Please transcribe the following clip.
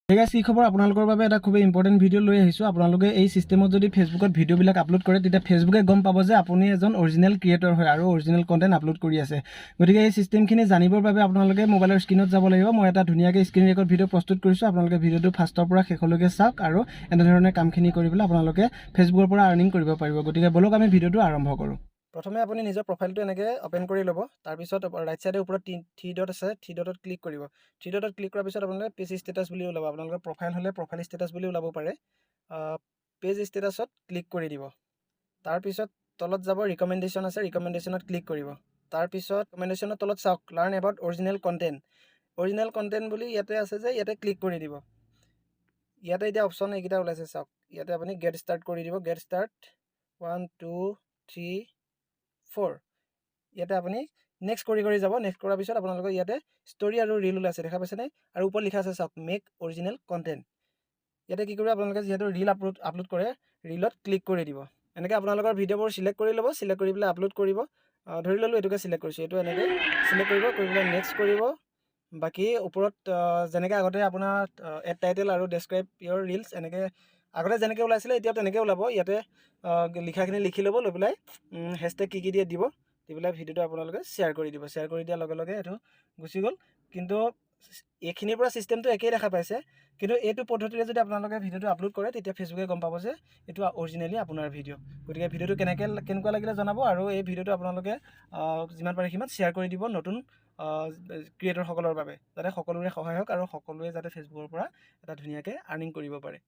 ঠিক আছে, কি খবৰ? আপোনালোকৰ বাবে এটা খুবেই ইম্পৰ্টেণ্ট ভিডিঅ' লৈ আহিছোঁ। আপোনালোকে এই চিষ্টেমত যদি ফেচবুকত ভিডিঅ'বিলাক আপলোড কৰে, তেতিয়া ফেচবুকে গম পাব যে আপুনি এজন অৰিজিনেল ক্ৰিয়েটৰ হয় আৰু অৰিজিনেল কণ্টেণ্ট আপলোড কৰি আছে। গতিকে এই চিষ্টেমখিনি জানিবৰ বাবে আপোনালোকে মোবাইলৰ স্ক্ৰীণত যাব লাগিব। মই এটা ধুনীয়াকৈ স্ক্ৰীণ ৰেকৰ্ড ভিডিঅ' প্ৰস্তুত কৰিছোঁ। আপোনালোকে ভিডিঅ'টো ফাৰ্ষ্টৰ পৰা শেষলৈকে চাওক আৰু এনেধৰণে কামখিনি কৰি পেলাই আপোনালোকে ফেচবুকৰ পৰা আৰ্নিং কৰিব পাৰিব। গতিকে বলক আমি ভিডিঅ'টো আৰম্ভ কৰোঁ। প্ৰথমে আপুনি নিজৰ প্ৰফাইলটো এনেকৈ অ'পেন কৰি ল'ব। তাৰপিছত ৰাইট চাইডে ওপৰত থ্ৰী ডট আছে, থ্ৰী ডটত ক্লিক কৰিব। থ্ৰী ডটত ক্লিক কৰাৰ পিছত আপোনালোকে পেজ ষ্টেটাছ বুলি ওলাব। আপোনালোকৰ প্ৰফাইল হ'লে প্ৰফাইল ষ্টেটাছ বুলি ওলাব পাৰে। পেজ ষ্টেটাছত ক্লিক কৰি দিব। তাৰপিছত তলত যাব ৰিকমেণ্ডেশ্যন আছে, ৰিকমেণ্ডেশ্যনত ক্লিক কৰিব। তাৰপিছত ৰিকমেণ্ডেশ্যনৰ তলত চাওক learn about original content. Original content বুলি ইয়াতে আছে যে ইয়াতে ক্লিক কৰি দিব। ইয়াতে এতিয়া অপশ্যন এইকেইটা ওলাইছে চাওক। ইয়াতে আপুনি গেট ষ্টাৰ্ট কৰি দিব। Get start 1 2 3 4। ইয়াতে আপুনি নেক্সট কৰি যাব। নেক্সট কৰাৰ পিছত আপোনালোকৰ ইয়াতে ষ্টৰি আৰু ৰিল ওলাইছে, দেখা পাইছেনে? আৰু ওপৰত লিখা আছে চাওক মেক অৰিজিনেল কণ্টেণ্ট। ইয়াতে কি কৰিব, আপোনালোকে যিহেতু ৰিল আপলোড কৰে, ৰিলত ক্লিক কৰি দিব। এনেকৈ আপোনালোকৰ ভিডিঅ'বোৰ চিলেক্ট কৰি ল'ব। চিলেক্ট কৰি পেলাই আপলোড কৰিব। ধৰি ল'লোঁ এইটোকে চিলেক্ট কৰিছোঁ, এইটো এনেকৈ চিলেক্ট কৰিব, কৰি পেলাই নেক্সট কৰিব। বাকী ওপৰত যেনেকৈ আগতে আপোনাৰ এড টাইটেল আৰু ডেছক্ৰাইব ইয়ৰ ৰিলছ এনেকৈ আগতে যেনেকৈ ওলাইছিলে এতিয়াও তেনেকৈ ওলাব। ইয়াতে লিখাখিনি লিখি ল'ব, লৈ পেলাই হেছটেগ কি দিয়ে দিব, দি পেলাই ভিডিঅ'টো আপোনালোকে শ্বেয়াৰ কৰি দিব। শ্বেয়াৰ কৰি দিয়াৰ লগে লগে এইটো গুচি গ'ল। কিন্তু এইখিনিৰ পৰা ছিষ্টেমটো একেই দেখা পাইছে, কিন্তু এইটো পদ্ধতিৰে যদি আপোনালোকে ভিডিঅ'টো আপলোড কৰে, তেতিয়া ফেচবুকে গম পাব যে এইটো অৰিজিনেলি আপোনাৰ ভিডিঅ'। গতিকে ভিডিঅ'টো কেনেকুৱা লাগিলে জনাব, আৰু এই ভিডিঅ'টো আপোনালোকে যিমান পাৰে সিমান শ্বেয়াৰ কৰি দিব নতুন ক্ৰিয়েটৰসকলৰ বাবে, যাতে সকলোৰে সহায় হওক আৰু সকলোৱে যাতে ফেচবুকৰ পৰা এটা ধুনীয়াকৈ আৰ্নিং কৰিব পাৰে।